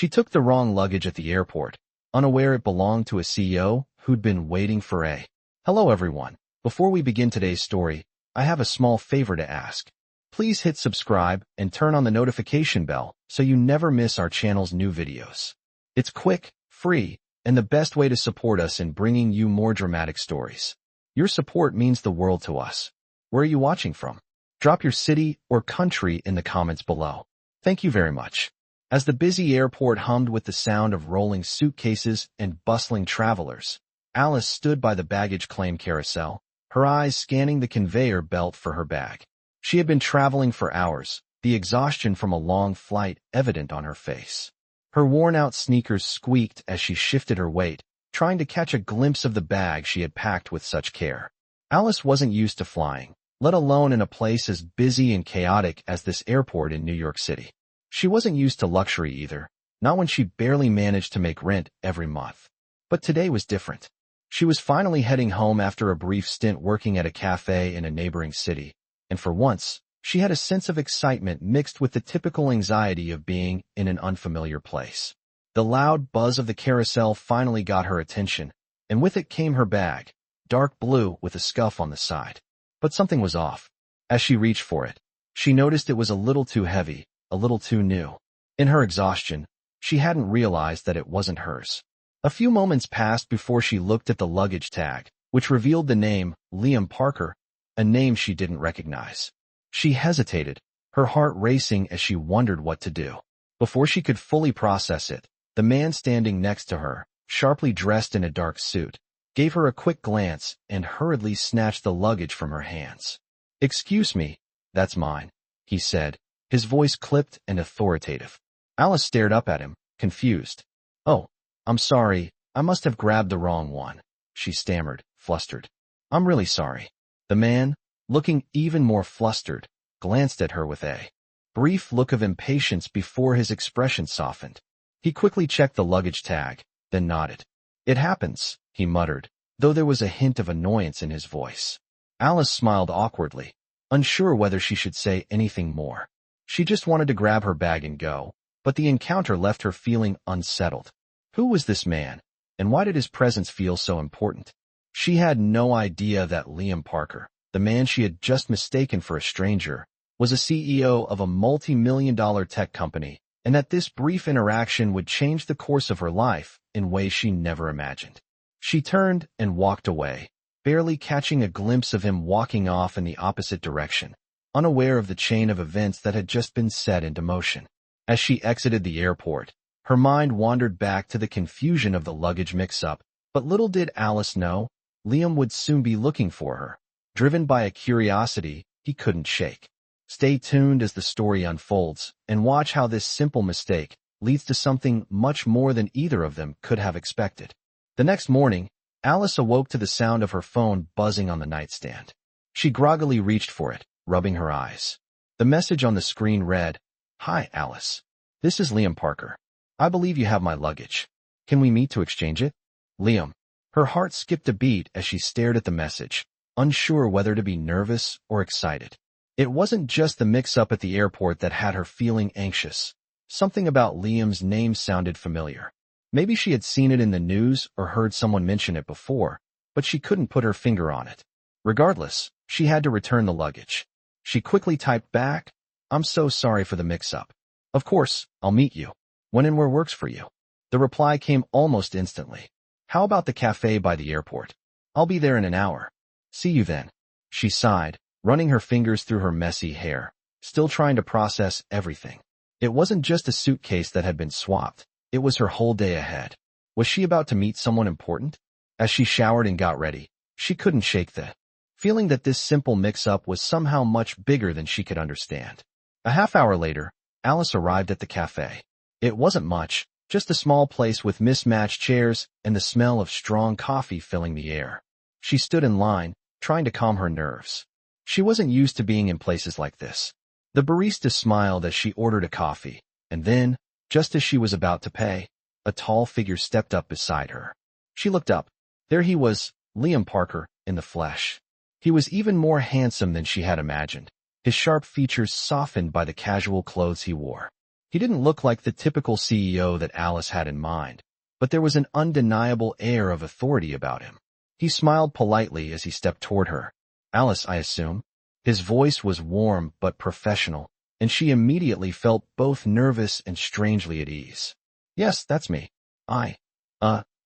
She took the wrong luggage at the airport, unaware it belonged to a CEO who'd been waiting for a. Hello everyone. Before we begin today's story, I have a small favor to ask. Please hit subscribe and turn on the notification bell so you never miss our channel's new videos. It's quick, free, and the best way to support us in bringing you more dramatic stories. Your support means the world to us. Where are you watching from? Drop your city or country in the comments below. Thank you very much. As the busy airport hummed with the sound of rolling suitcases and bustling travelers, Alice stood by the baggage claim carousel, her eyes scanning the conveyor belt for her bag. She had been traveling for hours, the exhaustion from a long flight evident on her face. Her worn-out sneakers squeaked as she shifted her weight, trying to catch a glimpse of the bag she had packed with such care. Alice wasn't used to flying, let alone in a place as busy and chaotic as this airport in New York City. She wasn't used to luxury either, not when she barely managed to make rent every month. But today was different. She was finally heading home after a brief stint working at a café in a neighboring city, and for once, she had a sense of excitement mixed with the typical anxiety of being in an unfamiliar place. The loud buzz of the carousel finally got her attention, and with it came her bag, dark blue with a scuff on the side. But something was off. As she reached for it, she noticed it was a little too heavy, a little too new. In her exhaustion, she hadn't realized that it wasn't hers. A few moments passed before she looked at the luggage tag, which revealed the name Liam Parker, a name she didn't recognize. She hesitated, her heart racing as she wondered what to do. Before she could fully process it, the man standing next to her, sharply dressed in a dark suit, gave her a quick glance and hurriedly snatched the luggage from her hands. "Excuse me, that's mine," he said, his voice clipped and authoritative. Alice stared up at him, confused. "Oh, I'm sorry, I must have grabbed the wrong one," she stammered, flustered. "I'm really sorry." The man, looking even more flustered, glanced at her with a brief look of impatience before his expression softened. He quickly checked the luggage tag, then nodded. "It happens," he muttered, though there was a hint of annoyance in his voice. Alice smiled awkwardly, unsure whether she should say anything more. She just wanted to grab her bag and go, but the encounter left her feeling unsettled. Who was this man, and why did his presence feel so important? She had no idea that Liam Parker, the man she had just mistaken for a stranger, was a CEO of a multi-million-dollar tech company, and that this brief interaction would change the course of her life in ways she never imagined. She turned and walked away, barely catching a glimpse of him walking off in the opposite direction, unaware of the chain of events that had just been set into motion. As she exited the airport, her mind wandered back to the confusion of the luggage mix-up, but little did Alice know, Liam would soon be looking for her, driven by a curiosity he couldn't shake. Stay tuned as the story unfolds, and watch how this simple mistake leads to something much more than either of them could have expected. The next morning, Alice awoke to the sound of her phone buzzing on the nightstand. She groggily reached for it, rubbing her eyes. The message on the screen read, "Hi, Alice. This is Liam Parker. I believe you have my luggage. Can we meet to exchange it?" Liam. Her heart skipped a beat as she stared at the message, unsure whether to be nervous or excited. It wasn't just the mix-up at the airport that had her feeling anxious. Something about Liam's name sounded familiar. Maybe she had seen it in the news or heard someone mention it before, but she couldn't put her finger on it. Regardless, she had to return the luggage. She quickly typed back, "I'm so sorry for the mix-up. Of course, I'll meet you. When and where works for you." The reply came almost instantly. "How about the café by the airport? I'll be there in an hour. See you then." She sighed, running her fingers through her messy hair, still trying to process everything. It wasn't just a suitcase that had been swapped. It was her whole day ahead. Was she about to meet someone important? As she showered and got ready, she couldn't shake the feeling that this simple mix-up was somehow much bigger than she could understand. A half hour later, Alice arrived at the café. It wasn't much, just a small place with mismatched chairs and the smell of strong coffee filling the air. She stood in line, trying to calm her nerves. She wasn't used to being in places like this. The barista smiled as she ordered a coffee, and then, just as she was about to pay, a tall figure stepped up beside her. She looked up. There he was, Liam Parker, in the flesh. He was even more handsome than she had imagined, his sharp features softened by the casual clothes he wore. He didn't look like the typical CEO that Alice had in mind, but there was an undeniable air of authority about him. He smiled politely as he stepped toward her. "Alice, I assume?" His voice was warm but professional, and she immediately felt both nervous and strangely at ease. "Yes, that's me.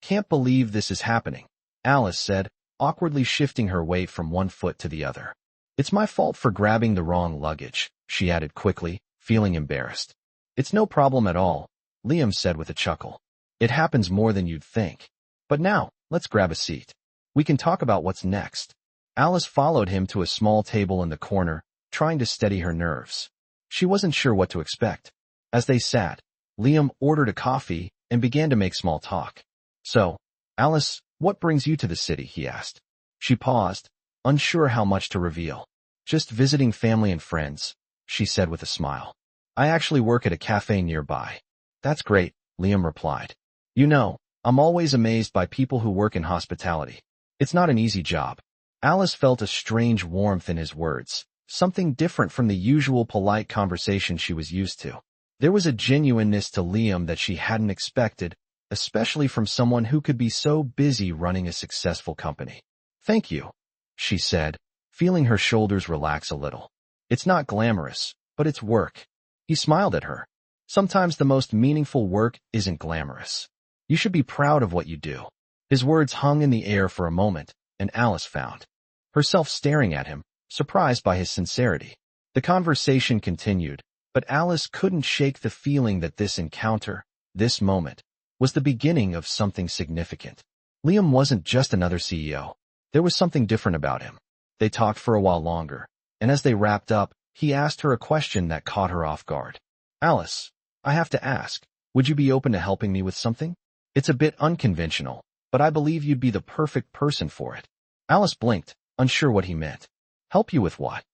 Can't believe this is happening," Alice said, awkwardly shifting her weight from one foot to the other. "It's my fault for grabbing the wrong luggage," she added quickly, feeling embarrassed. "It's no problem at all," Liam said with a chuckle. "It happens more than you'd think. But now, let's grab a seat. We can talk about what's next." Alice followed him to a small table in the corner, trying to steady her nerves. She wasn't sure what to expect. As they sat, Liam ordered a coffee and began to make small talk. "So, Alice, what brings you to the city?" he asked. She paused, unsure how much to reveal. "Just visiting family and friends," she said with a smile. "I actually work at a café nearby." "That's great," Liam replied. "You know, I'm always amazed by people who work in hospitality. It's not an easy job." Alice felt a strange warmth in his words, something different from the usual polite conversation she was used to. There was a genuineness to Liam that she hadn't expected, especially from someone who could be so busy running a successful company. "Thank you," she said, feeling her shoulders relax a little. "It's not glamorous, but it's work." He smiled at her. "Sometimes the most meaningful work isn't glamorous. You should be proud of what you do." His words hung in the air for a moment, and Alice found herself staring at him, surprised by his sincerity. The conversation continued, but Alice couldn't shake the feeling that this encounter, this moment, was the beginning of something significant. Liam wasn't just another CEO. There was something different about him. They talked for a while longer, and as they wrapped up, he asked her a question that caught her off guard. "Alice, I have to ask, would you be open to helping me with something? It's a bit unconventional, but I believe you'd be the perfect person for it." Alice blinked, unsure what he meant. "Help you with what?"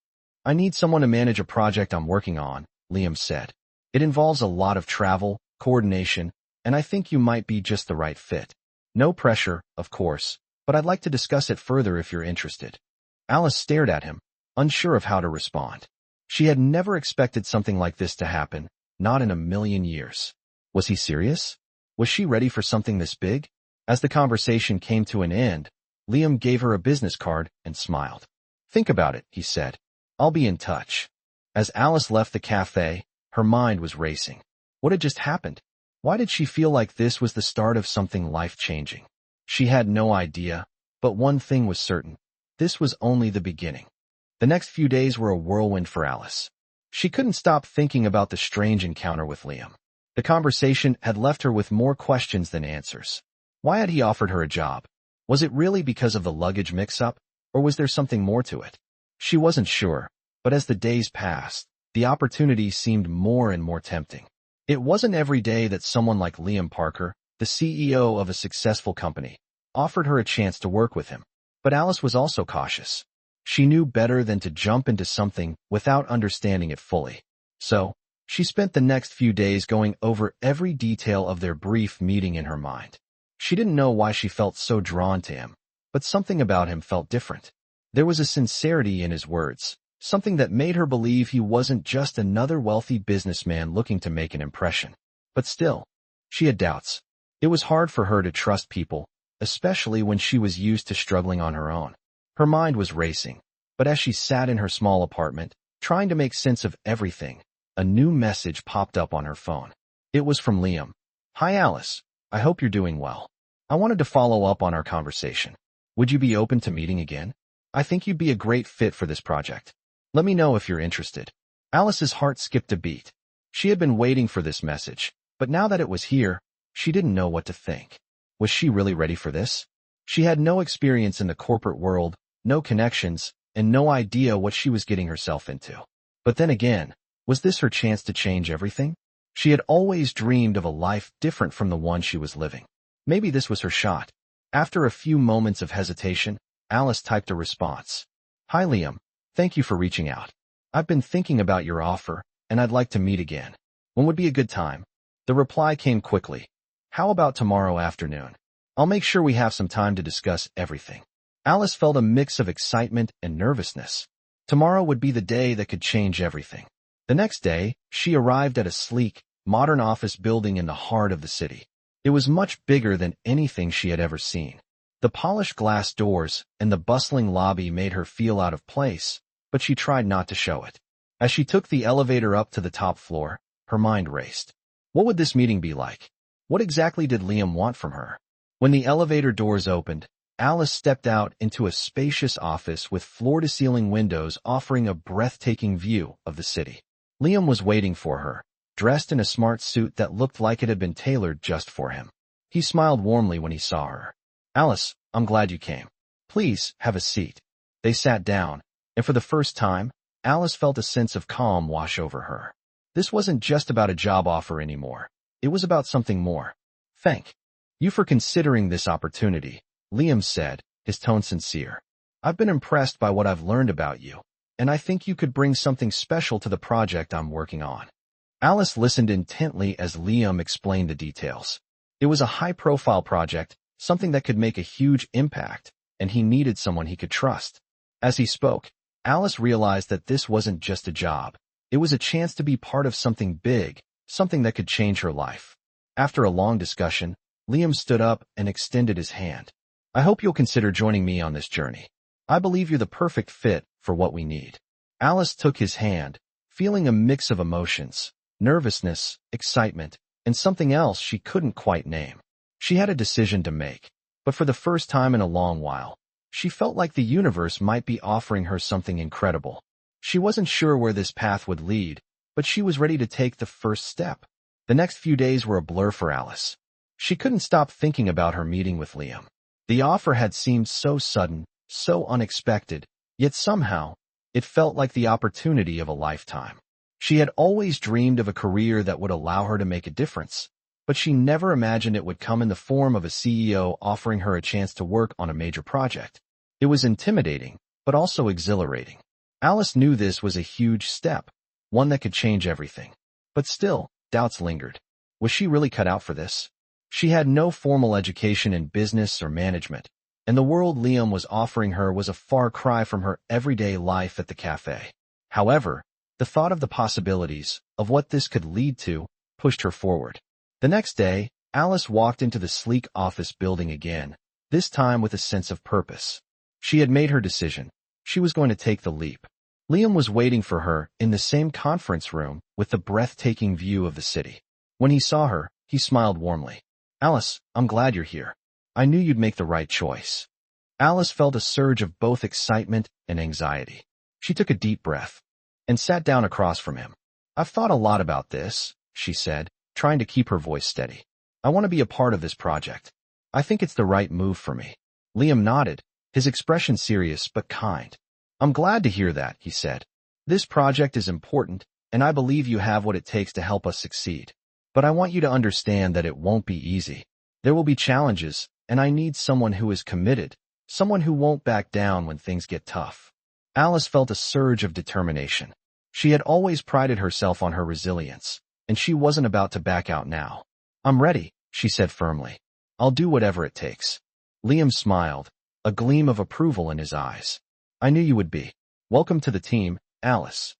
"I need someone to manage a project I'm working on," Liam said. "It involves a lot of travel, coordination, and I think you might be just the right fit. No pressure, of course, but I'd like to discuss it further if you're interested." Alice stared at him, unsure of how to respond. She had never expected something like this to happen, not in a million years. Was he serious? Was she ready for something this big? As the conversation came to an end, Liam gave her a business card and smiled. "Think about it," he said. "I'll be in touch." As Alice left the cafe, her mind was racing. What had just happened? Why did she feel like this was the start of something life-changing? She had no idea, but one thing was certain. This was only the beginning. The next few days were a whirlwind for Alice. She couldn't stop thinking about the strange encounter with Liam. The conversation had left her with more questions than answers. Why had he offered her a job? Was it really because of the luggage mix-up, or was there something more to it? She wasn't sure, but as the days passed, the opportunity seemed more and more tempting. It wasn't every day that someone like Liam Parker, the CEO of a successful company, offered her a chance to work with him. But Alice was also cautious. She knew better than to jump into something without understanding it fully. So, she spent the next few days going over every detail of their brief meeting in her mind. She didn't know why she felt so drawn to him, but something about him felt different. There was a sincerity in his words, something that made her believe he wasn't just another wealthy businessman looking to make an impression. But still, she had doubts. It was hard for her to trust people, especially when she was used to struggling on her own. Her mind was racing, but as she sat in her small apartment, trying to make sense of everything, a new message popped up on her phone. It was from Liam. "Hi Alice, I hope you're doing well. I wanted to follow up on our conversation. Would you be open to meeting again? I think you'd be a great fit for this project. Let me know if you're interested." Alice's heart skipped a beat. She had been waiting for this message, but now that it was here, she didn't know what to think. Was she really ready for this? She had no experience in the corporate world, no connections, and no idea what she was getting herself into. But then again, was this her chance to change everything? She had always dreamed of a life different from the one she was living. Maybe this was her shot. After a few moments of hesitation, Alice typed a response. "Hi Liam. Thank you for reaching out. I've been thinking about your offer, and I'd like to meet again. When would be a good time?" The reply came quickly. "How about tomorrow afternoon? I'll make sure we have some time to discuss everything." Alice felt a mix of excitement and nervousness. Tomorrow would be the day that could change everything. The next day, she arrived at a sleek, modern office building in the heart of the city. It was much bigger than anything she had ever seen. The polished glass doors and the bustling lobby made her feel out of place, but she tried not to show it. As she took the elevator up to the top floor, her mind raced. What would this meeting be like? What exactly did Liam want from her? When the elevator doors opened, Alice stepped out into a spacious office with floor-to-ceiling windows offering a breathtaking view of the city. Liam was waiting for her, dressed in a smart suit that looked like it had been tailored just for him. He smiled warmly when he saw her. "Alice, I'm glad you came. Please, have a seat." They sat down, and for the first time, Alice felt a sense of calm wash over her. This wasn't just about a job offer anymore. It was about something more. "Thank you for considering this opportunity," Liam said, his tone sincere. "I've been impressed by what I've learned about you, and I think you could bring something special to the project I'm working on." Alice listened intently as Liam explained the details. It was a high-profile project, something that could make a huge impact, and he needed someone he could trust. As he spoke, Alice realized that this wasn't just a job. It was a chance to be part of something big, something that could change her life. After a long discussion, Liam stood up and extended his hand. "I hope you'll consider joining me on this journey. I believe you're the perfect fit for what we need." Alice took his hand, feeling a mix of emotions, nervousness, excitement, and something else she couldn't quite name. She had a decision to make, but for the first time in a long while, she felt like the universe might be offering her something incredible. She wasn't sure where this path would lead, but she was ready to take the first step. The next few days were a blur for Alice. She couldn't stop thinking about her meeting with Liam. The offer had seemed so sudden, so unexpected, yet somehow, it felt like the opportunity of a lifetime. She had always dreamed of a career that would allow her to make a difference, but she never imagined it would come in the form of a CEO offering her a chance to work on a major project. It was intimidating, but also exhilarating. Alice knew this was a huge step, one that could change everything. But still, doubts lingered. Was she really cut out for this? She had no formal education in business or management, and the world Liam was offering her was a far cry from her everyday life at the cafe. However, the thought of the possibilities, of what this could lead to, pushed her forward. The next day, Alice walked into the sleek office building again, this time with a sense of purpose. She had made her decision. She was going to take the leap. Liam was waiting for her in the same conference room with the breathtaking view of the city. When he saw her, he smiled warmly. "Alice, I'm glad you're here. I knew you'd make the right choice." Alice felt a surge of both excitement and anxiety. She took a deep breath and sat down across from him. "I've thought a lot about this," she said, trying to keep her voice steady. "I want to be a part of this project. I think it's the right move for me." Liam nodded, his expression serious but kind. "I'm glad to hear that," he said. "This project is important, and I believe you have what it takes to help us succeed. But I want you to understand that it won't be easy. There will be challenges, and I need someone who is committed, someone who won't back down when things get tough." Alice felt a surge of determination. She had always prided herself on her resilience, and she wasn't about to back out now. "I'm ready," she said firmly. "I'll do whatever it takes." Liam smiled, a gleam of approval in his eyes. "I knew you would be. Welcome to the team, Alice."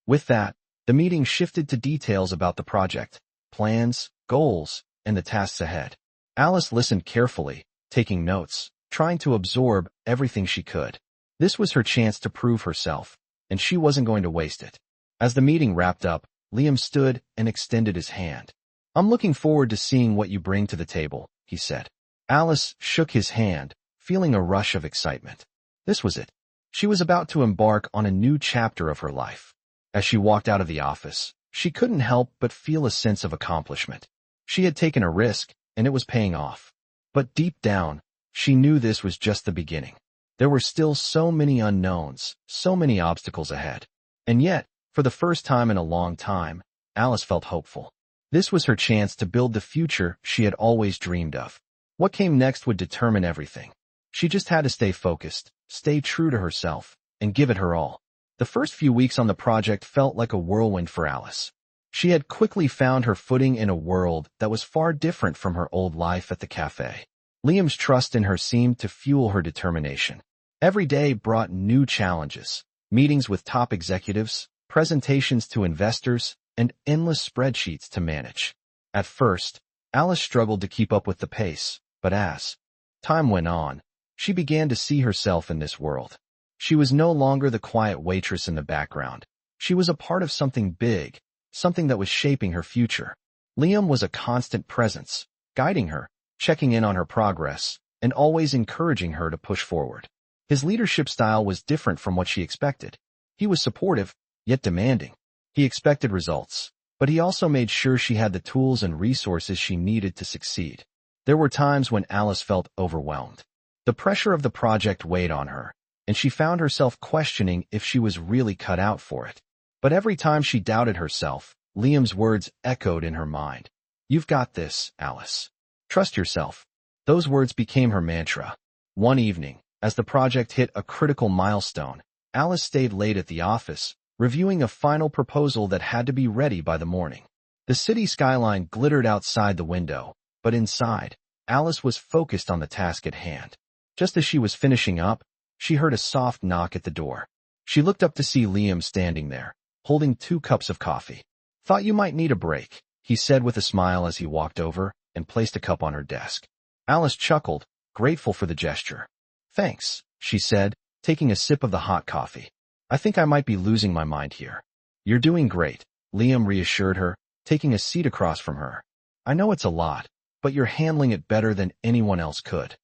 With that, the meeting shifted to details about the project, plans, goals, and the tasks ahead. Alice listened carefully, taking notes, trying to absorb everything she could. This was her chance to prove herself, and she wasn't going to waste it. As the meeting wrapped up, Liam stood and extended his hand. "I'm looking forward to seeing what you bring to the table," he said. Alice shook his hand, feeling a rush of excitement. This was it. She was about to embark on a new chapter of her life. As she walked out of the office, she couldn't help but feel a sense of accomplishment. She had taken a risk, and it was paying off. But deep down, she knew this was just the beginning. There were still so many unknowns, so many obstacles ahead. And yet, for the first time in a long time, Alice felt hopeful. This was her chance to build the future she had always dreamed of. What came next would determine everything. She just had to stay focused, stay true to herself, and give it her all. The first few weeks on the project felt like a whirlwind for Alice. She had quickly found her footing in a world that was far different from her old life at the cafe. Liam's trust in her seemed to fuel her determination. Every day brought new challenges, meetings with top executives, presentations to investors, and endless spreadsheets to manage. At first, Alice struggled to keep up with the pace, but as time went on, she began to see herself in this world. She was no longer the quiet waitress in the background. She was a part of something big, something that was shaping her future. Liam was a constant presence, guiding her, checking in on her progress, and always encouraging her to push forward. His leadership style was different from what she expected. He was supportive, yet demanding. He expected results, but he also made sure she had the tools and resources she needed to succeed. There were times when Alice felt overwhelmed. The pressure of the project weighed on her, and she found herself questioning if she was really cut out for it. But every time she doubted herself, Liam's words echoed in her mind. "You've got this, Alice. Trust yourself." Those words became her mantra. One evening, as the project hit a critical milestone, Alice stayed late at the office, reviewing a final proposal that had to be ready by the morning. The city skyline glittered outside the window, but inside, Alice was focused on the task at hand. Just as she was finishing up, she heard a soft knock at the door. She looked up to see Liam standing there, holding 2 cups of coffee. "Thought you might need a break," he said with a smile as he walked over and placed a cup on her desk. Alice chuckled, grateful for the gesture. "Thanks," she said, taking a sip of the hot coffee. "I think I might be losing my mind here." "You're doing great," Liam reassured her, taking a seat across from her. "I know it's a lot, but you're handling it better than anyone else could."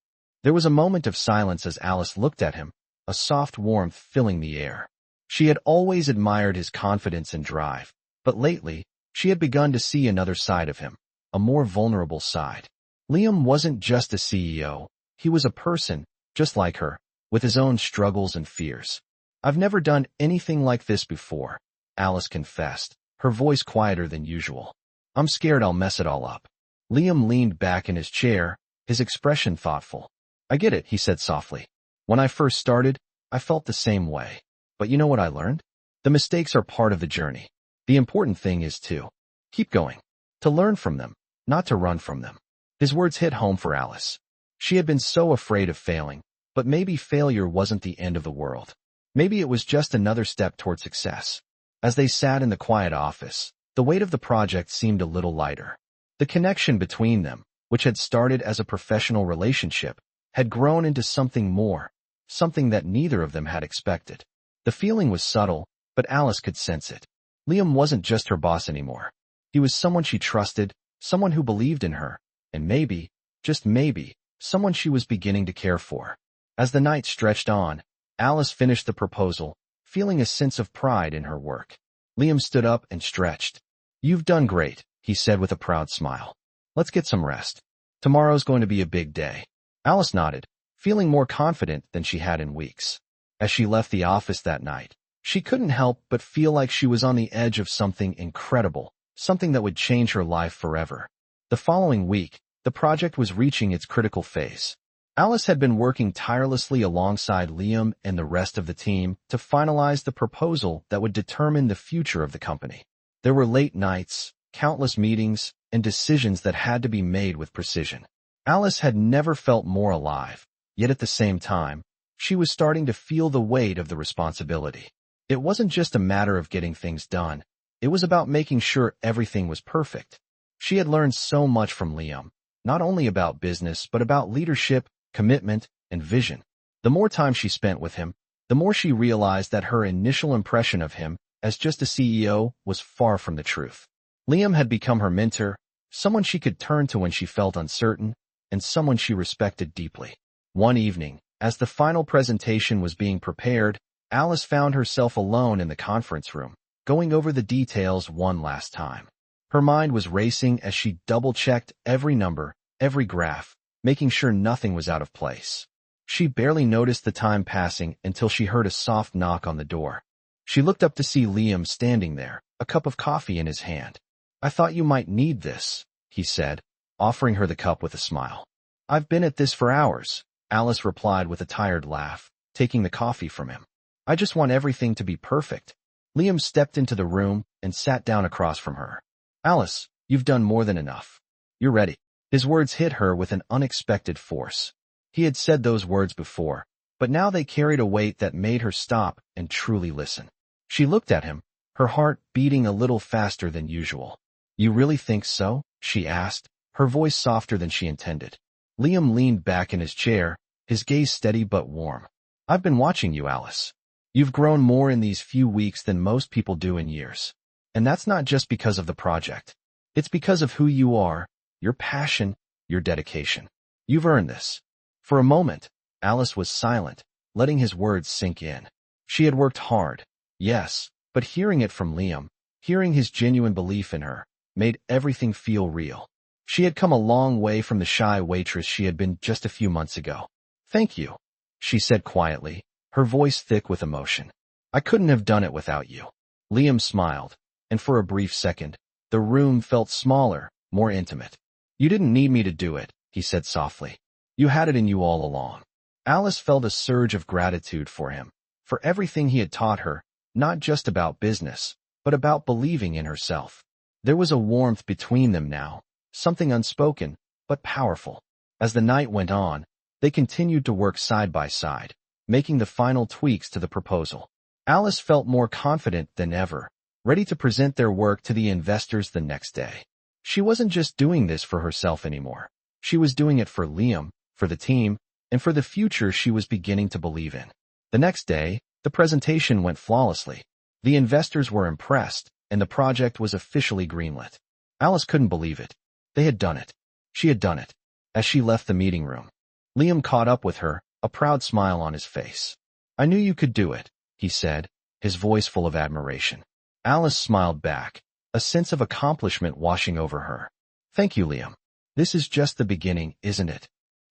There was a moment of silence as Alice looked at him, a soft warmth filling the air. She had always admired his confidence and drive, but lately, she had begun to see another side of him, a more vulnerable side. Liam wasn't just a CEO, he was a person, just like her, with his own struggles and fears. "I've never done anything like this before," Alice confessed, her voice quieter than usual. "I'm scared I'll mess it all up." Liam leaned back in his chair, his expression thoughtful. "I get it," he said softly. "When I first started, I felt the same way. But you know what I learned? The mistakes are part of the journey. The important thing is to keep going, to learn from them, not to run from them." His words hit home for Alice. She had been so afraid of failing, but maybe failure wasn't the end of the world. Maybe it was just another step toward success. As they sat in the quiet office, the weight of the project seemed a little lighter. The connection between them, which had started as a professional relationship, had grown into something more, something that neither of them had expected. The feeling was subtle, but Alice could sense it. Liam wasn't just her boss anymore. He was someone she trusted, someone who believed in her, and maybe, just maybe, someone she was beginning to care for. As the night stretched on, Alice finished the proposal, feeling a sense of pride in her work. Liam stood up and stretched. "You've done great," he said with a proud smile. "Let's get some rest. Tomorrow's going to be a big day." Alice nodded, feeling more confident than she had in weeks. As she left the office that night, she couldn't help but feel like she was on the edge of something incredible, something that would change her life forever. The following week, the project was reaching its critical phase. Alice had been working tirelessly alongside Liam and the rest of the team to finalize the proposal that would determine the future of the company. There were late nights, countless meetings, and decisions that had to be made with precision. Alice had never felt more alive, yet at the same time, she was starting to feel the weight of the responsibility. It wasn't just a matter of getting things done. It was about making sure everything was perfect. She had learned so much from Liam, not only about business but about leadership, commitment, and vision. The more time she spent with him, the more she realized that her initial impression of him as just a CEO was far from the truth. Liam had become her mentor, someone she could turn to when she felt uncertain, and someone she respected deeply. One evening, as the final presentation was being prepared, Alice found herself alone in the conference room, going over the details one last time. Her mind was racing as she double-checked every number, every graph, making sure nothing was out of place. She barely noticed the time passing until she heard a soft knock on the door. She looked up to see Liam standing there, a cup of coffee in his hand. "I thought you might need this," he said, offering her the cup with a smile. "I've been at this for hours," Alice replied with a tired laugh, taking the coffee from him. "I just want everything to be perfect." Liam stepped into the room and sat down across from her. "Alice, you've done more than enough. You're ready." His words hit her with an unexpected force. He had said those words before, but now they carried a weight that made her stop and truly listen. She looked at him, her heart beating a little faster than usual. "You really think so?" she asked, her voice softer than she intended. Liam leaned back in his chair, his gaze steady but warm. "I've been watching you, Alice. You've grown more in these few weeks than most people do in years. And that's not just because of the project. It's because of who you are, your passion, your dedication. You've earned this." For a moment, Alice was silent, letting his words sink in. She had worked hard, yes, but hearing it from Liam, hearing his genuine belief in her, made everything feel real. She had come a long way from the shy waitress she had been just a few months ago. "Thank you," she said quietly, her voice thick with emotion. "I couldn't have done it without you." Liam smiled, and for a brief second, the room felt smaller, more intimate. "You didn't need me to do it," he said softly. "You had it in you all along." Alice felt a surge of gratitude for him, for everything he had taught her, not just about business, but about believing in herself. There was a warmth between them now, something unspoken, but powerful. As the night went on, they continued to work side by side, making the final tweaks to the proposal. Alice felt more confident than ever, ready to present their work to the investors the next day. She wasn't just doing this for herself anymore. She was doing it for Liam, for the team, and for the future she was beginning to believe in. The next day, the presentation went flawlessly. The investors were impressed, and the project was officially greenlit. Alice couldn't believe it. They had done it. She had done it. As she left the meeting room, Liam caught up with her, a proud smile on his face. "I knew you could do it," he said, his voice full of admiration. Alice smiled back, a sense of accomplishment washing over her. "Thank you, Liam. This is just the beginning, isn't it?"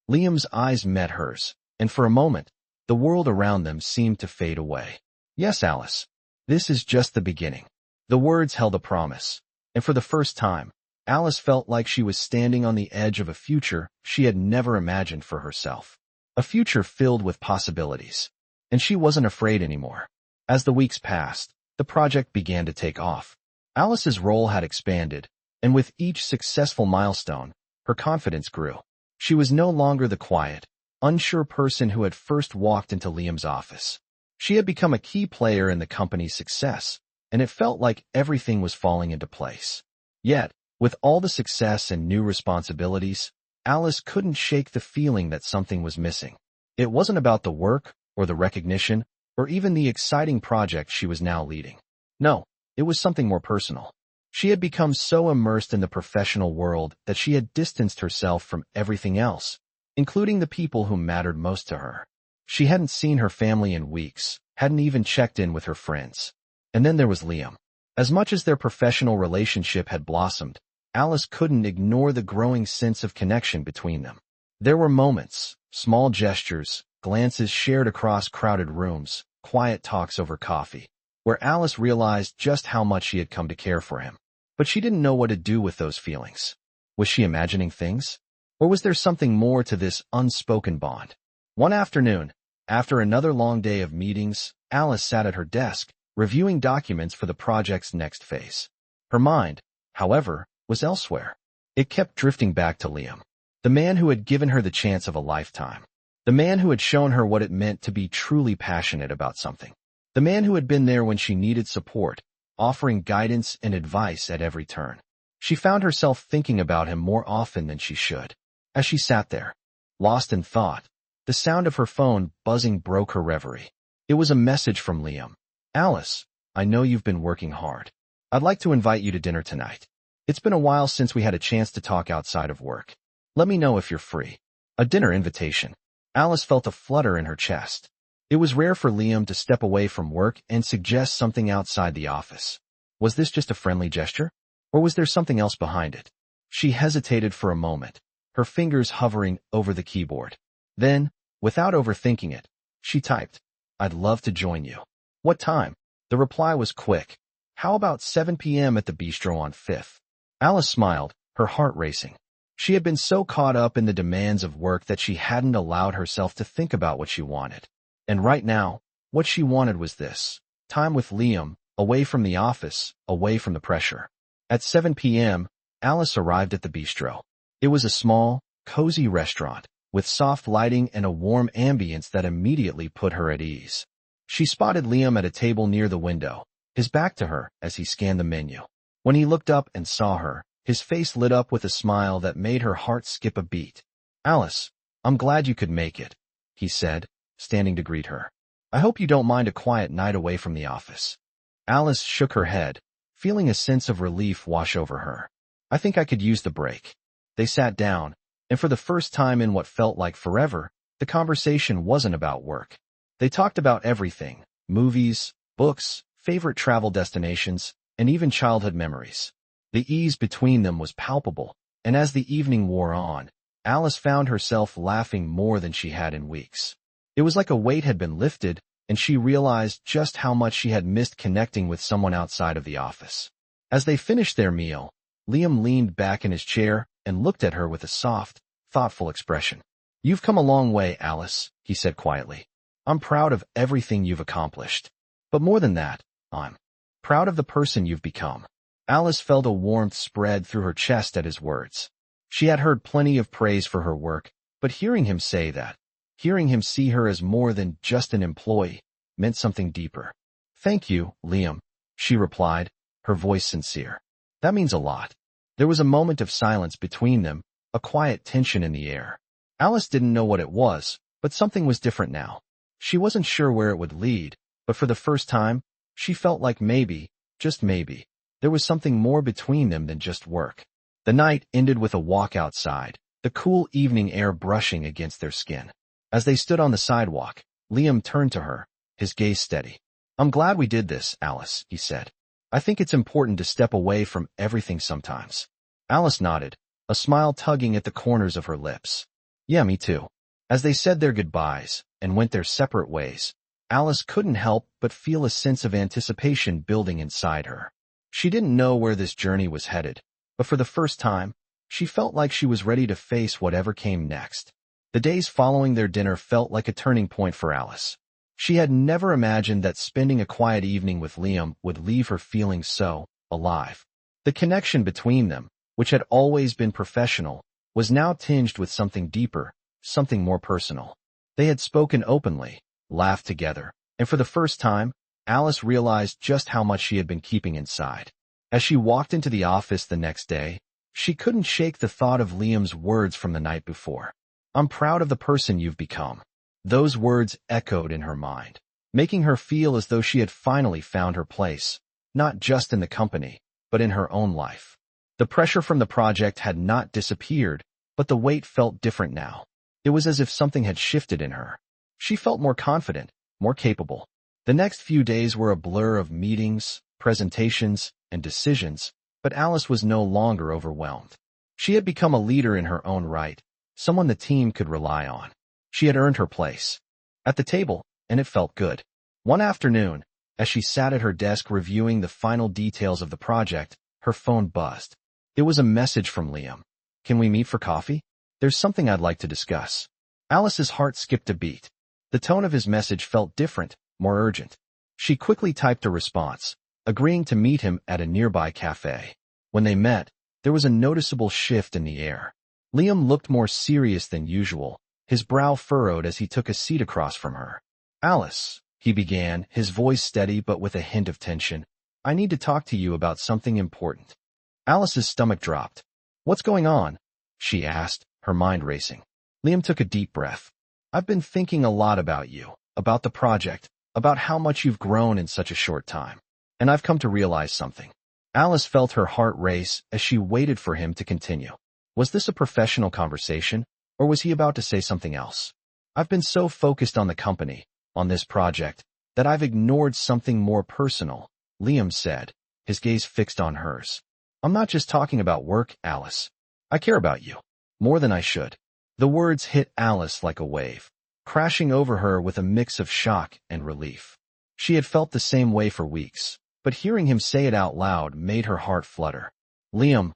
Liam's eyes met hers, and for a moment, the world around them seemed to fade away. "Yes, Alice. This is just the beginning." The words held a promise, and for the first time, Alice felt like she was standing on the edge of a future she had never imagined for herself. A future filled with possibilities. And she wasn't afraid anymore. As the weeks passed, the project began to take off. Alice's role had expanded, and with each successful milestone, her confidence grew. She was no longer the quiet, unsure person who had first walked into Liam's office. She had become a key player in the company's success, and it felt like everything was falling into place. Yet, with all the success and new responsibilities, Alice couldn't shake the feeling that something was missing. It wasn't about the work, or the recognition, or even the exciting project she was now leading. No, it was something more personal. She had become so immersed in the professional world that she had distanced herself from everything else, including the people who mattered most to her. She hadn't seen her family in weeks, hadn't even checked in with her friends. And then there was Liam. As much as their professional relationship had blossomed, Alice couldn't ignore the growing sense of connection between them. There were moments, small gestures, glances shared across crowded rooms, quiet talks over coffee, where Alice realized just how much she had come to care for him. But she didn't know what to do with those feelings. Was she imagining things? Or was there something more to this unspoken bond? One afternoon, after another long day of meetings, Alice sat at her desk, reviewing documents for the project's next phase. Her mind, however, was elsewhere. It kept drifting back to Liam, the man who had given her the chance of a lifetime, the man who had shown her what it meant to be truly passionate about something, the man who had been there when she needed support, offering guidance and advice at every turn. She found herself thinking about him more often than she should. As she sat there, lost in thought, the sound of her phone buzzing broke her reverie. It was a message from Liam. "Alice, I know you've been working hard. I'd like to invite you to dinner tonight. It's been a while since we had a chance to talk outside of work. Let me know if you're free." A dinner invitation. Alice felt a flutter in her chest. It was rare for Liam to step away from work and suggest something outside the office. Was this just a friendly gesture? Or was there something else behind it? She hesitated for a moment, her fingers hovering over the keyboard. Then, without overthinking it, she typed, "I'd love to join you." "What time?" The reply was quick. "How about 7 p.m. at the bistro on 5th? Alice smiled, her heart racing. She had been so caught up in the demands of work that she hadn't allowed herself to think about what she wanted. And right now, what she wanted was this: time with Liam, away from the office, away from the pressure. At 7 p.m., Alice arrived at the bistro. It was a small, cozy restaurant, with soft lighting and a warm ambience that immediately put her at ease. She spotted Liam at a table near the window, his back to her as he scanned the menu. When he looked up and saw her, his face lit up with a smile that made her heart skip a beat. "Alice, I'm glad you could make it," he said, standing to greet her. "I hope you don't mind a quiet night away from the office." Alice shook her head, feeling a sense of relief wash over her. "I think I could use the break." They sat down, and for the first time in what felt like forever, the conversation wasn't about work. They talked about everything: movies, books, favorite travel destinations, and even childhood memories. The ease between them was palpable, and as the evening wore on, Alice found herself laughing more than she had in weeks. It was like a weight had been lifted, and she realized just how much she had missed connecting with someone outside of the office. As they finished their meal, Liam leaned back in his chair and looked at her with a soft, thoughtful expression. "You've come a long way, Alice," he said quietly. "I'm proud of everything you've accomplished. But more than that, I'm proud of the person you've become." Alice felt a warmth spread through her chest at his words. She had heard plenty of praise for her work, but hearing him say that, hearing him see her as more than just an employee, meant something deeper. "Thank you, Liam," she replied, her voice sincere. "That means a lot." There was a moment of silence between them, a quiet tension in the air. Alice didn't know what it was, but something was different now. She wasn't sure where it would lead, but for the first time, she felt like maybe, just maybe, there was something more between them than just work. The night ended with a walk outside, the cool evening air brushing against their skin. As they stood on the sidewalk, Liam turned to her, his gaze steady. "I'm glad we did this, Alice," he said. "I think it's important to step away from everything sometimes." Alice nodded, a smile tugging at the corners of her lips. "Yeah, me too." As they said their goodbyes and went their separate ways, Alice couldn't help but feel a sense of anticipation building inside her. She didn't know where this journey was headed, but for the first time, she felt like she was ready to face whatever came next. The days following their dinner felt like a turning point for Alice. She had never imagined that spending a quiet evening with Liam would leave her feeling so alive. The connection between them, which had always been professional, was now tinged with something deeper, something more personal. They had spoken openly, laughed together, and for the first time, Alice realized just how much she had been keeping inside. As she walked into the office the next day, she couldn't shake the thought of Liam's words from the night before. "I'm proud of the person you've become." Those words echoed in her mind, making her feel as though she had finally found her place, not just in the company, but in her own life. The pressure from the project had not disappeared, but the weight felt different now. It was as if something had shifted in her. She felt more confident, more capable. The next few days were a blur of meetings, presentations, and decisions, but Alice was no longer overwhelmed. She had become a leader in her own right, someone the team could rely on. She had earned her place at the table, and it felt good. One afternoon, as she sat at her desk reviewing the final details of the project, her phone buzzed. It was a message from Liam. "Can we meet for coffee? There's something I'd like to discuss." Alice's heart skipped a beat. The tone of his message felt different, more urgent. She quickly typed a response, agreeing to meet him at a nearby café. When they met, there was a noticeable shift in the air. Liam looked more serious than usual, his brow furrowed as he took a seat across from her. "Alice," he began, his voice steady but with a hint of tension, "I need to talk to you about something important." Alice's stomach dropped. "What's going on?" she asked, her mind racing. Liam took a deep breath. "I've been thinking a lot about you, about the project, about how much you've grown in such a short time. And I've come to realize something." Alice felt her heart race as she waited for him to continue. Was this a professional conversation, or was he about to say something else? "I've been so focused on the company, on this project, that I've ignored something more personal," Liam said, his gaze fixed on hers. "I'm not just talking about work, Alice. I care about you. More than I should." The words hit Alice like a wave, crashing over her with a mix of shock and relief. She had felt the same way for weeks, but hearing him say it out loud made her heart flutter. "Liam,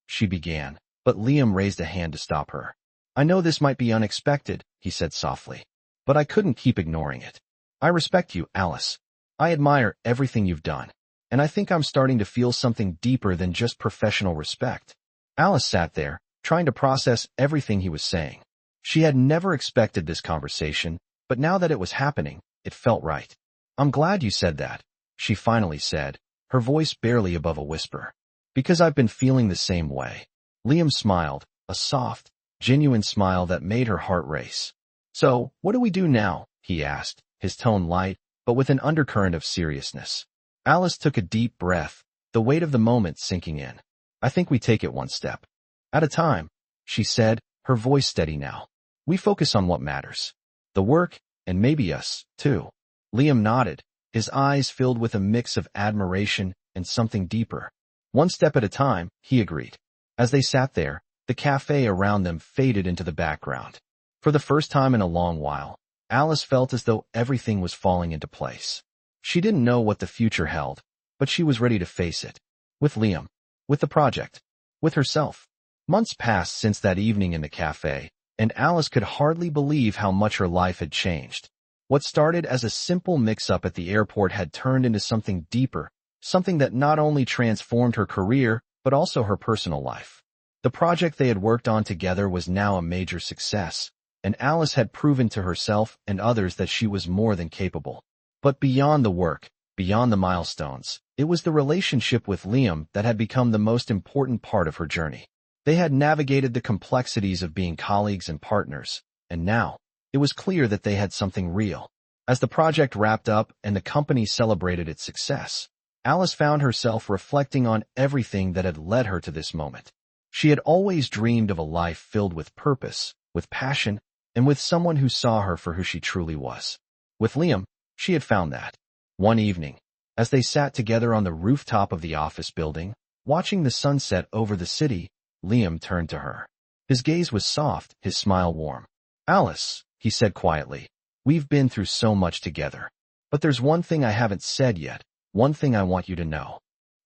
she began, but Liam raised a hand to stop her. "I know this might be unexpected," he said softly, "but I couldn't keep ignoring it. I respect you, Alice. I admire everything you've done, and I think I'm starting to feel something deeper than just professional respect." Alice sat there, trying to process everything he was saying. She had never expected this conversation, but now that it was happening, it felt right. "I'm glad you said that," she finally said, her voice barely above a whisper. Because I've been feeling the same way. Liam smiled, a soft, genuine smile that made her heart race. So, what do we do now? He asked, his tone light, but with an undercurrent of seriousness. Alice took a deep breath, the weight of the moment sinking in. I think we take it one step at a time, she said, her voice steady now. We focus on what matters. The work, and maybe us, too. Liam nodded, his eyes filled with a mix of admiration and something deeper. One step at a time, he agreed. As they sat there, the cafe around them faded into the background. For the first time in a long while, Alice felt as though everything was falling into place. She didn't know what the future held, but she was ready to face it. With Liam, with the project, with herself. Months passed since that evening in the cafe, and Alice could hardly believe how much her life had changed. What started as a simple mix-up at the airport had turned into something deeper, something that not only transformed her career, but also her personal life. The project they had worked on together was now a major success, and Alice had proven to herself and others that she was more than capable. But beyond the work, beyond the milestones, it was the relationship with Liam that had become the most important part of her journey. They had navigated the complexities of being colleagues and partners, and now, it was clear that they had something real. As the project wrapped up and the company celebrated its success, Alice found herself reflecting on everything that had led her to this moment. She had always dreamed of a life filled with purpose, with passion, and with someone who saw her for who she truly was. With Liam, she had found that. One evening, as they sat together on the rooftop of the office building, watching the sunset over the city, Liam turned to her. His gaze was soft, his smile warm. Alice, he said quietly, we've been through so much together. But there's one thing I haven't said yet, one thing I want you to know.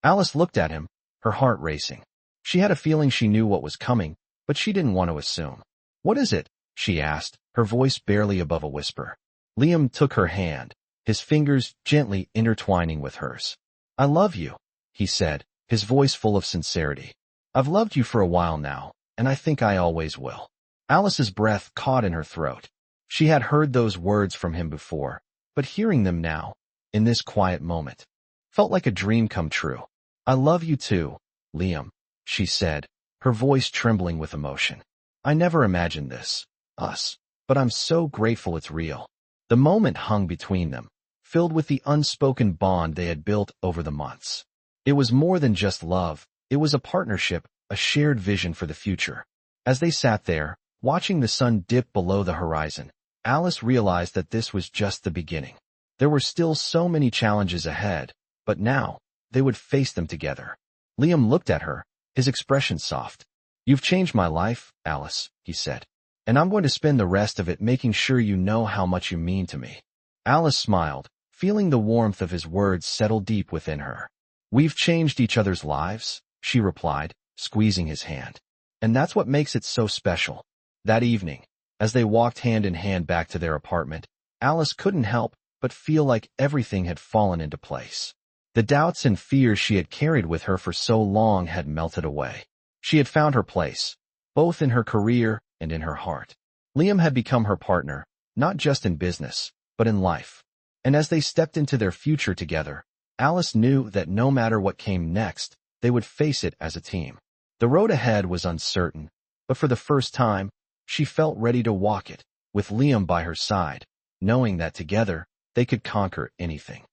Alice looked at him, her heart racing. She had a feeling she knew what was coming, but she didn't want to assume. What is it? She asked, her voice barely above a whisper. Liam took her hand, his fingers gently intertwining with hers. I love you, he said, his voice full of sincerity. I've loved you for a while now, and I think I always will. Alice's breath caught in her throat. She had heard those words from him before, but hearing them now, in this quiet moment, felt like a dream come true. I love you too, Liam, she said, her voice trembling with emotion. I never imagined this, us, but I'm so grateful it's real. The moment hung between them, filled with the unspoken bond they had built over the months. It was more than just love, it was a partnership, a shared vision for the future. As they sat there, watching the sun dip below the horizon, Alice realized that this was just the beginning. There were still so many challenges ahead, but now, they would face them together. Liam looked at her, his expression soft. You've changed my life, Alice, he said. And I'm going to spend the rest of it making sure you know how much you mean to me. Alice smiled, feeling the warmth of his words settle deep within her. We've changed each other's lives, she replied, squeezing his hand. And that's what makes it so special. That evening, as they walked hand in hand back to their apartment, Alice couldn't help but feel like everything had fallen into place. The doubts and fears she had carried with her for so long had melted away. She had found her place, both in her career and in her heart. Liam had become her partner, not just in business, but in life. And as they stepped into their future together, Alice knew that no matter what came next, they would face it as a team. The road ahead was uncertain, but for the first time, she felt ready to walk it, with Liam by her side, knowing that together, they could conquer anything.